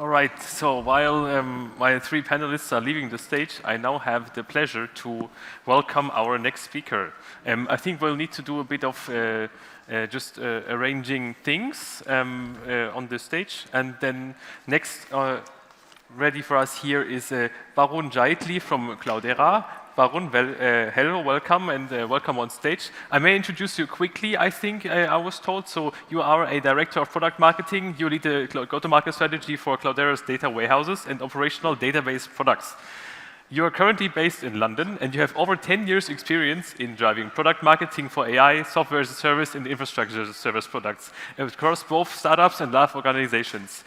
All right, so while my three panelists are leaving the stage, I now have the pleasure to welcome our next speaker. I think we'll need to do a bit of just arranging things on the stage. And then next, ready for us here is Varun Jaitly from Cloudera. Varun, hello, welcome, and welcome on stage. I may introduce you quickly, I think I was told. So you are a director of product marketing. You lead the go-to-market strategy for Cloudera's data warehouses and operational database products. You are currently based in London, and you have over 10 years experience in driving product marketing for AI, software as a service, and infrastructure as a service products across both startups and large organizations.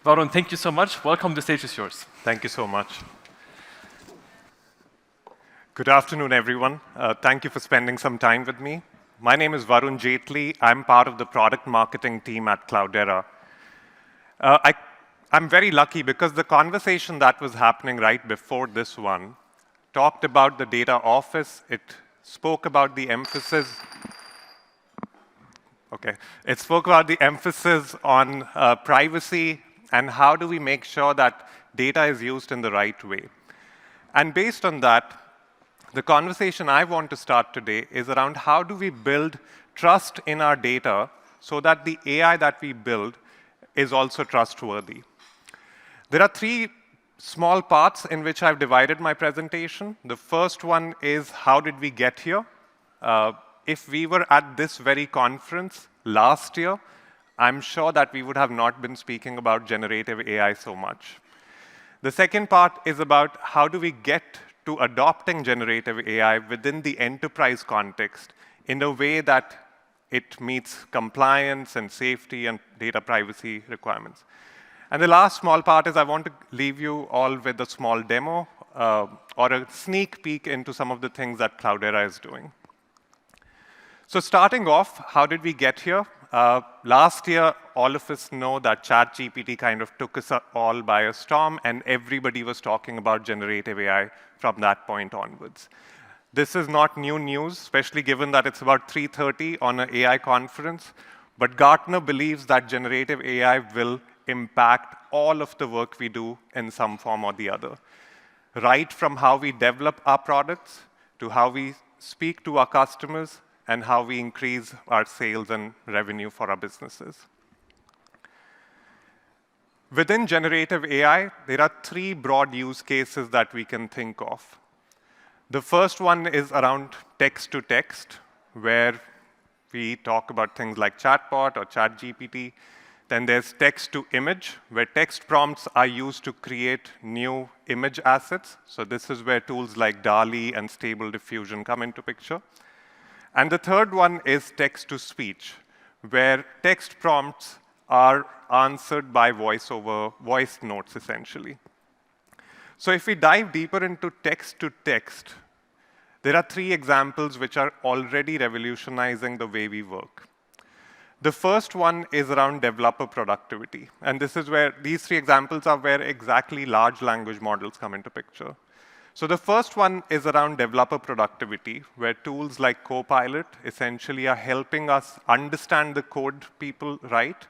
Varun, thank you so much. Welcome, the stage is yours. Thank you so much. Good afternoon, everyone. Thank you for spending some time with me. My name is Varun Jaitly. I'm part of the product marketing team at Cloudera. I'm very lucky because the conversation that was happening right before this one talked about the data office. It spoke about the emphasis. It spoke about the emphasis on privacy and how do we make sure that data is used in the right way. And based on that, the conversation I want to start today is around how do we build trust in our data so that the AI that we build is also trustworthy. There are three small parts in which I've divided my presentation. The first one is how did we get here? If we were at this very conference last year, I'm sure that we would have not been speaking about generative AI so much. The second part is about how do we get to adopting generative AI within the enterprise context in a way that it meets compliance and safety and data privacy requirements. And the last small part is I want to leave you all with a small demo or a sneak peek into some of the things that Cloudera is doing. So starting off, how did we get here? Last year, all of us know that ChatGPT kind of took us all by a storm, and everybody was talking about generative AI from that point onwards. This is not new news, especially given that it's about 3:30 on an AI conference, but Gartner believes that generative AI will impact all of the work we do in some form or the other, right from how we develop our products to how we speak to our customers and how we increase our sales and revenue for our businesses. Within generative AI, there are three broad use cases that we can think of. The first one is around text-to-text, where we talk about things like chatbot or ChatGPT. Then there's text-to-image, where text prompts are used to create new image assets. So this is where tools like DALL-E and Stable Diffusion come into picture. And the third one is text-to-speech, where text prompts are answered by voice notes, essentially. So if we dive deeper into text-to-text, there are three examples which are already revolutionizing the way we work. The first one is around developer productivity. And this is where these three examples are where exactly large language models come into picture. So the first one is around developer productivity, where tools like Copilot essentially are helping us understand the code people write,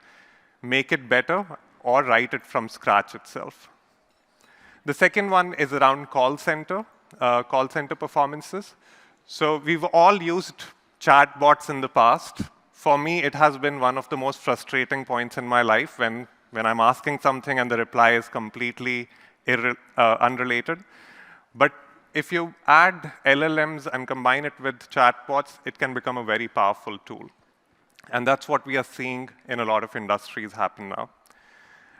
make it better, or write it from scratch itself. The second one is around call center performances. So we've all used chatbots in the past. For me, it has been one of the most frustrating points in my life when I'm asking something and the reply is completely unrelated. But if you add LLMs and combine it with chatbots, it can become a very powerful tool. And that's what we are seeing in a lot of industries happen now.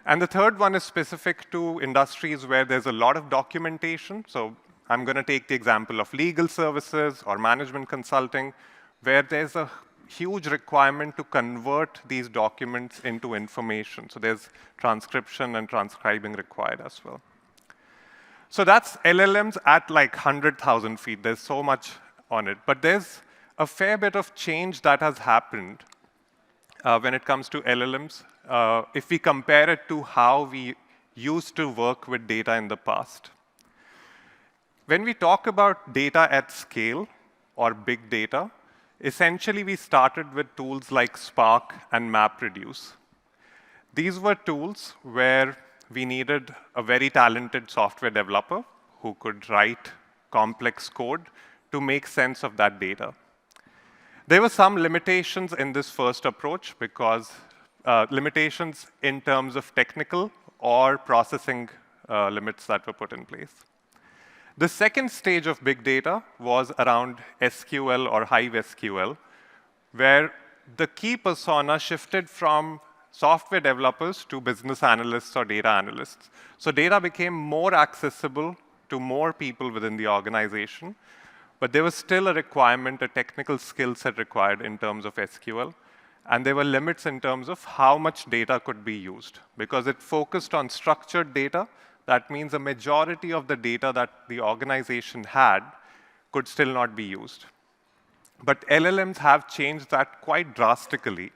And the third one is specific to industries where there's a lot of documentation. So I'm going to take the example of legal services or management consulting, where there's a huge requirement to convert these documents into information. So there's transcription and transcribing required as well. So that's LLMs at like 100,000 feet. There's so much on it. But there's a fair bit of change that has happened when it comes to LLMs if we compare it to how we used to work with data in the past. When we talk about data at scale or big data, essentially we started with tools like Spark and MapReduce. These were tools where we needed a very talented software developer who could write complex code to make sense of that data. There were some limitations in this first approach because limitations in terms of technical or processing limits that were put in place. The second stage of big data was around SQL or Hive SQL, where the key persona shifted from software developers to business analysts or data analysts. So data became more accessible to more people within the organization, but there was still a requirement, a technical skill set required in terms of SQL, and there were limits in terms of how much data could be used. Because it focused on structured data, that means a majority of the data that the organization had could still not be used. But LLMs have changed that quite drastically.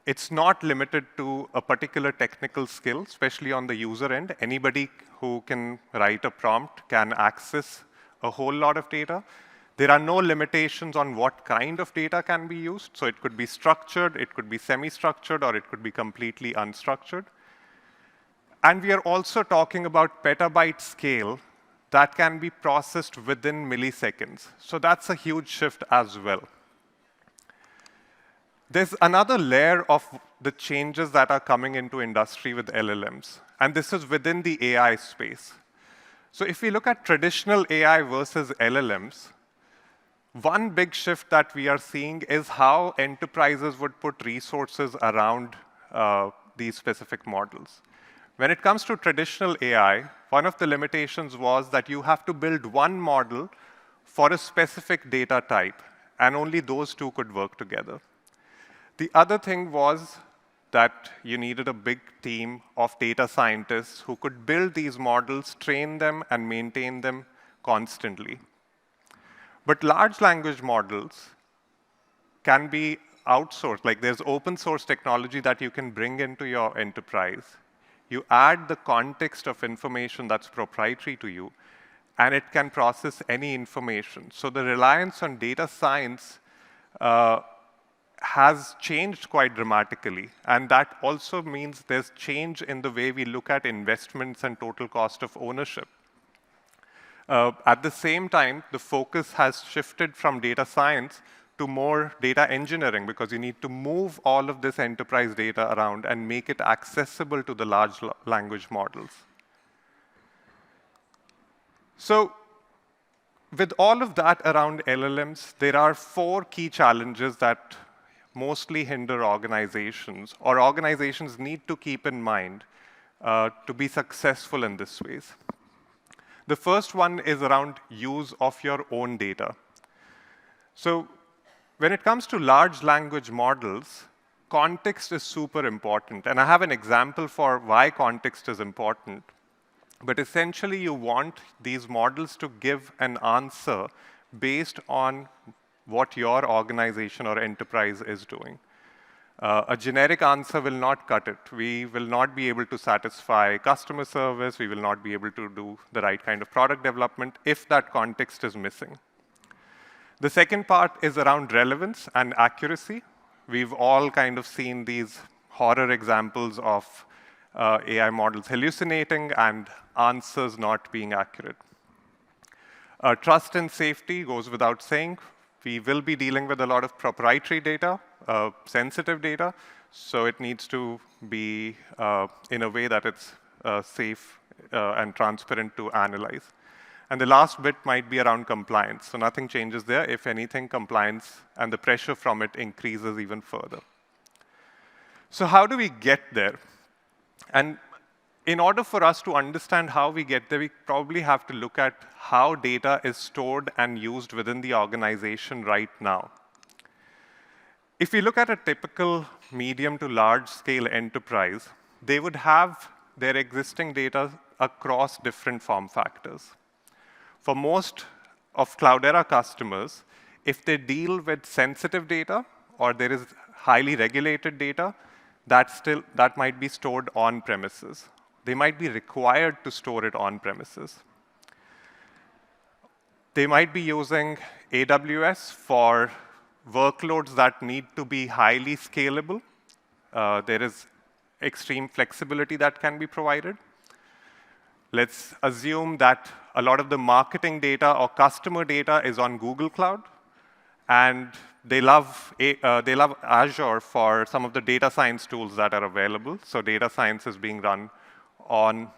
It's not limited to a particular technical skill, especially on the user end. Anybody who can write a prompt can access a whole lot of data. There are no limitations on what kind of data can be used. So it could be structured, it could be semi-structured, or it could be completely unstructured. And we are also talking about petabyte scale that can be processed within milliseconds. So that's a huge shift as well. There's another layer of the changes that are coming into industry with LLMs, and this is within the AI space. So if we look at traditional AI versus LLMs, one big shift that we are seeing is how enterprises would put resources around these specific models. When it comes to traditional AI, one of the limitations was that you have to build one model for a specific data type, and only those two could work together. The other thing was that you needed a big team of data scientists who could build these models, train them, and maintain them constantly. But large language models can be outsourced. Like there's open source technology that you can bring into your enterprise. You add the context of information that's proprietary to you, and it can process any information. So the reliance on data science has changed quite dramatically. And that also means there's change in the way we look at investments and total cost of ownership. At the same time, the focus has shifted from data science to more data engineering, because you need to move all of this enterprise data around and make it accessible to the large language models. So with all of that around LLMs, there are 4 key challenges that mostly hinder organizations, or organizations need to keep in mind to be successful in this space. The first one is around use of your own data. So when it comes to large language models, context is super important. And I have an example for why context is important. But essentially, you want these models to give an answer based on what your organization or enterprise is doing. A generic answer will not cut it. We will not be able to satisfy customer service. We will not be able to do the right kind of product development if that context is missing. The second part is around relevance and accuracy. We've all kind of seen these horror examples of AI models hallucinating and answers not being accurate. Trust and safety goes without saying. We will be dealing with a lot of proprietary data, sensitive data, so it needs to be in a way that it's safe and transparent to analyze. And the last bit might be around compliance. So nothing changes there. If anything, compliance and the pressure from it increases even further. So how do we get there? And in order for us to understand how we get there, we probably have to look at how data is stored and used within the organization right now. If we look at a typical medium to large scale enterprise, they would have their existing data across different form factors. For most of Cloudera customers, if they deal with sensitive data or there is highly regulated data, that might be stored on premises. They might be required to store it on premises. They might be using AWS for workloads that need to be highly scalable. There is extreme flexibility that can be provided. Let's assume that a lot of the marketing data or customer data is on Google Cloud, and they love Azure for some of the data science tools that are available. So data science is being run on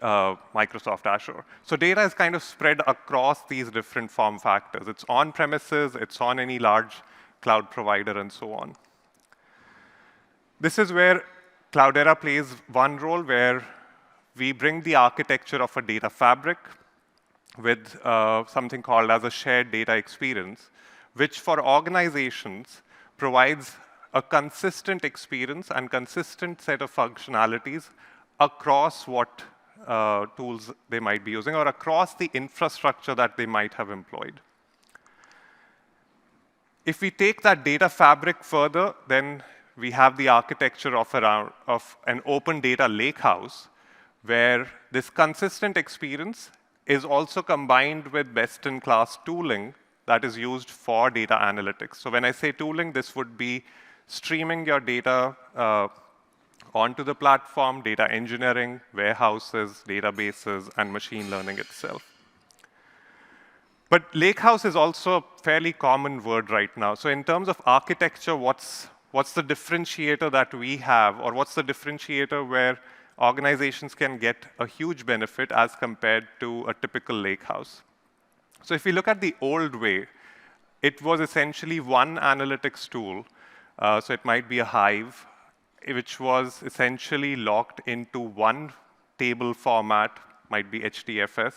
Microsoft Azure. So data is kind of spread across these different form factors. It's on premises, it's on any large cloud provider, and so on. This is where Cloudera plays one role, where we bring the architecture of a data fabric with something called as a shared data experience, which for organizations provides a consistent experience and consistent set of functionalities across what tools they might be using or across the infrastructure that they might have employed. If we take that data fabric further, then we have the architecture of an open data lakehouse, where this consistent experience is also combined with best-in-class tooling that is used for data analytics. So when I say tooling, this would be streaming your data onto the platform, data engineering, warehouses, databases, and machine learning itself. But lakehouse is also a fairly common word right now. So in terms of architecture, what's the differentiator that we have, or what's the differentiator where organizations can get a huge benefit as compared to a typical lakehouse? So if we look at the old way, it was essentially one analytics tool. So it might be a Hive, which was essentially locked into one table format, might be HDFS.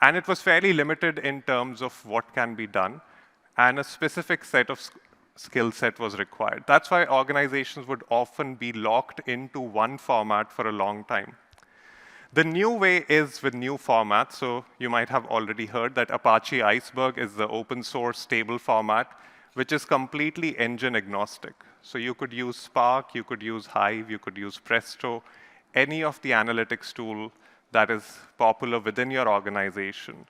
And it was fairly limited in terms of what can be done. And a specific set of skill set was required. That's why organizations would often be locked into one format for a long time. The new way is with new formats. So you might have already heard that Apache Iceberg is the open source table format, which is completely engine agnostic. So you could use Spark, you could use Hive, you could use Presto, any of the analytics tool that is popular within your organization,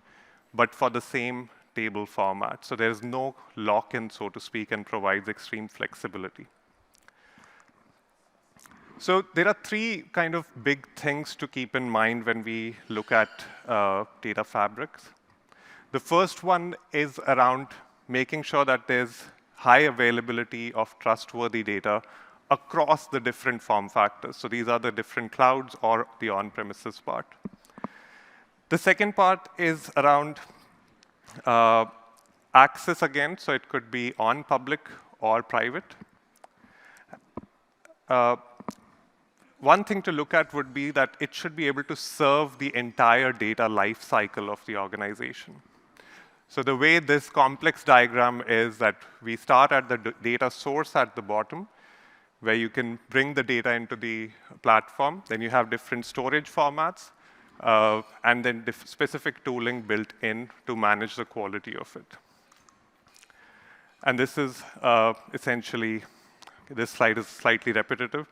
but for the same table format. So there's no lock-in, so to speak, and provides extreme flexibility. So there are three kind of big things to keep in mind when we look at data fabrics. The first one is around making sure that there's high availability of trustworthy data across the different form factors. So these are the different clouds or the on-premises part. The second part is around access again. So it could be on public or private. One thing to look at would be that it should be able to serve the entire data life cycle of the organization. So the way this complex diagram is that we start at the data source at the bottom, where you can bring the data into the platform. Then you have different storage formats, and then specific tooling built in to manage the quality of it. And this is essentially, this slide is slightly repetitive,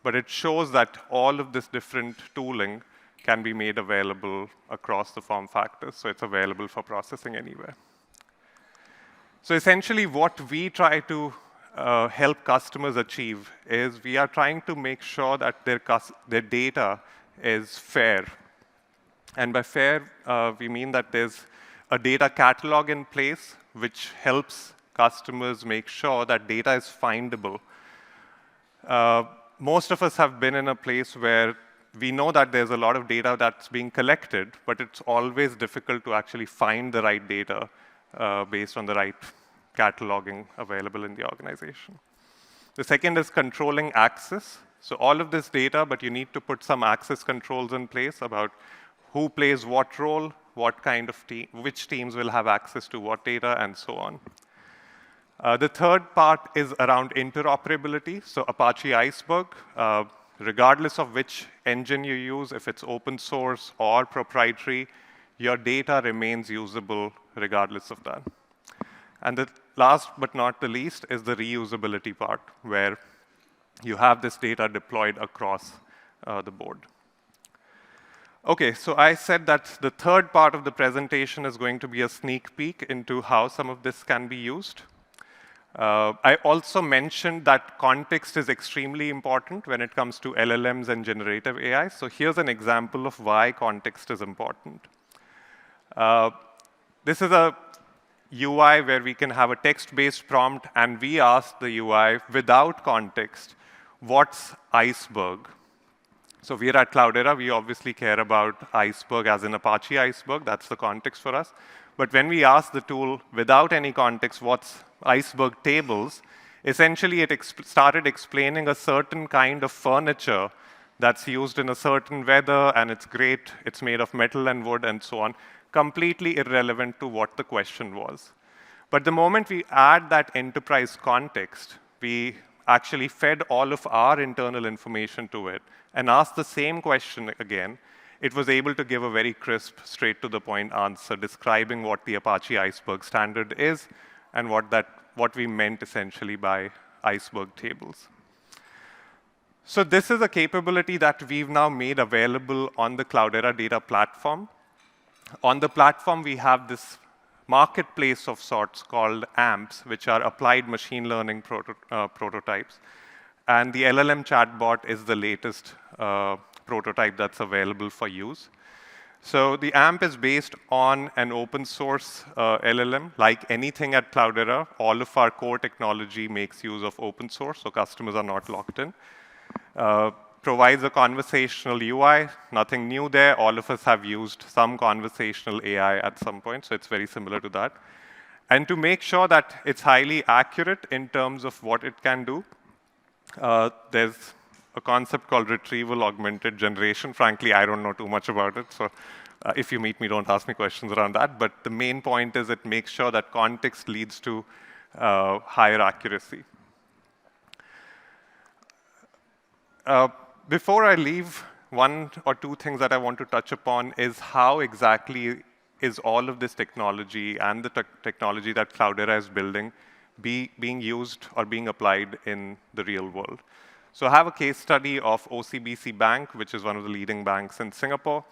but it shows that all of this different tooling can be made available across the form factors, so it's available for processing anywhere. So essentially what we try to help customers achieve is we are trying to make sure that their data is fair. And by fair, we mean that there's a data catalog in place which helps customers make sure that data is findable. Most of us have been in a place where we know that there's a lot of data that's being collected, but it's always difficult to actually find the right data based on the right cataloging available in the organization. The second is controlling access. So all of this data, but you need to put some access controls in place about who plays what role, what kind of team, which teams will have access to what data, and so on. The third part is around interoperability. So Apache Iceberg, regardless of which engine you use, if it's open source or proprietary, your data remains usable regardless of that. And the last but not the least is the reusability part, where you have this data deployed across the board. Okay, so I said that the third part of the presentation is going to be a sneak peek into how some of this can be used. I also mentioned that context is extremely important when it comes to LLMs and generative AI. So here's an example of why context is important. This is a UI where we can have a text-based prompt, and we ask the UI without context, what's iceberg? So we're at Cloudera. We obviously care about iceberg as in Apache Iceberg. That's the context for us. But when we ask the tool without any context, what's iceberg tables, essentially it started explaining a certain kind of furniture that's used in a certain weather, and it's great. It's made of metal and wood and so on, completely irrelevant to what the question was. But the moment we add that enterprise context, we actually fed all of our internal information to it and asked the same question again. It was able to give a very crisp, straight-to-the-point answer describing what the Apache Iceberg standard is and what we meant essentially by iceberg tables. So this is a capability that we've now made available on the Cloudera data platform. On the platform, we have this marketplace of sorts called AMPs, which are applied machine learning prototypes. And the LLM chatbot is the latest prototype that's available for use. So the AMP is based on an open source LLM. Like anything at Cloudera, all of our core technology makes use of open source, so customers are not locked in. Provides a conversational UI, nothing new there. All of us have used some conversational AI at some point, so it's very similar to that. And to make sure that it's highly accurate in terms of what it can do, there's a concept called retrieval augmented generation. Frankly, I don't know too much about it, so if you meet me, don't ask me questions around that. But the main point is it makes sure that context leads to higher accuracy. Before I leave, one or two things that I want to touch upon is how exactly is all of this technology and the technology that Cloudera is building being used or being applied in the real world. So I have a case study of OCBC Bank, which is one of the leading banks in Singapore,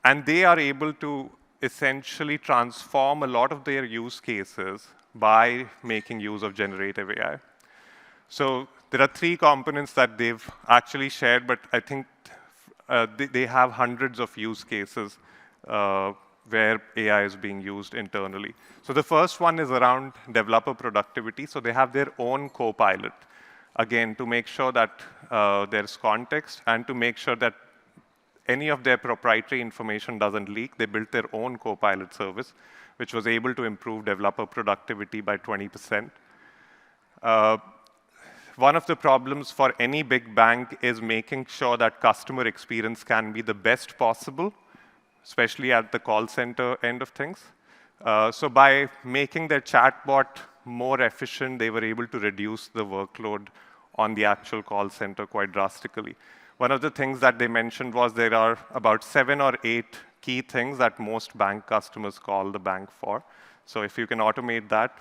and they are able to essentially transform a lot of their use cases by making use of generative AI. So there are three components that they've actually shared, but I think they have hundreds of use cases where AI is being used internally. So the first one is around developer productivity. So they have their own co-pilot, again, to make sure that there's context and to make sure that any of their proprietary information doesn't leak. They built their own co-pilot service, which was able to improve developer productivity by 20%. One of the problems for any big bank is making sure that customer experience can be the best possible, especially at the call center end of things. So by making their chatbot more efficient, they were able to reduce the workload on the actual call center quite drastically. One of the things that they mentioned was there are about 7 or 8 key things that most bank customers call the bank for. So if you can automate that,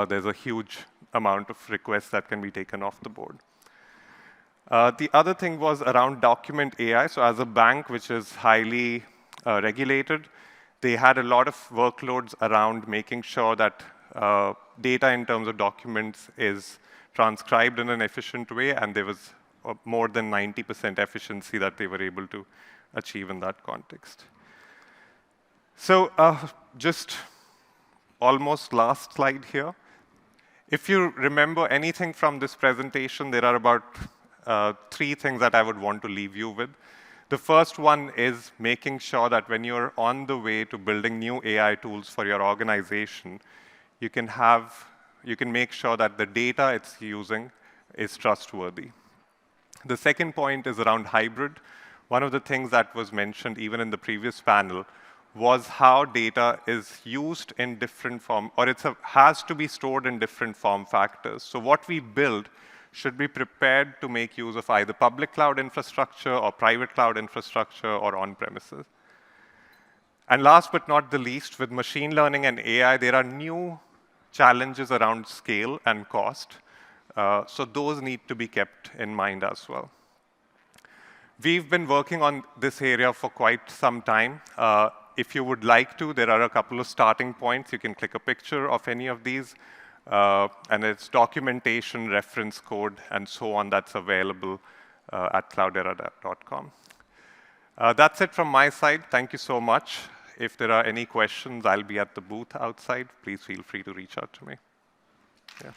there's a huge amount of requests that can be taken off the board. The other thing was around document AI. So as a bank which is highly regulated, they had a lot of workloads around making sure that data in terms of documents is transcribed in an efficient way, and there was more than 90% efficiency that they were able to achieve in that context. So just almost last slide here. If you remember anything from this presentation, there are about 3 things that I would want to leave you with. The first one is making sure that when you're on the way to building new AI tools for your organization, you can make sure that the data it's using is trustworthy. The second point is around hybrid. One of the things that was mentioned even in the previous panel was how data is used in different form, or has to be stored in different form factors. So what we build should be prepared to make use of either public cloud infrastructure or private cloud infrastructure or on-premises. And last but not the least, with machine learning and AI, there are new challenges around scale and cost. So those need to be kept in mind as well. We've been working on this area for quite some time. If you would like to, there are a couple of starting points. You can click a picture of any of these. and its documentation, reference code, and so on that's available at Cloudera.com. That's it from my side. Thank you so much. If there are any questions, I'll be at the booth outside. Please feel free to reach out to me. Yeah.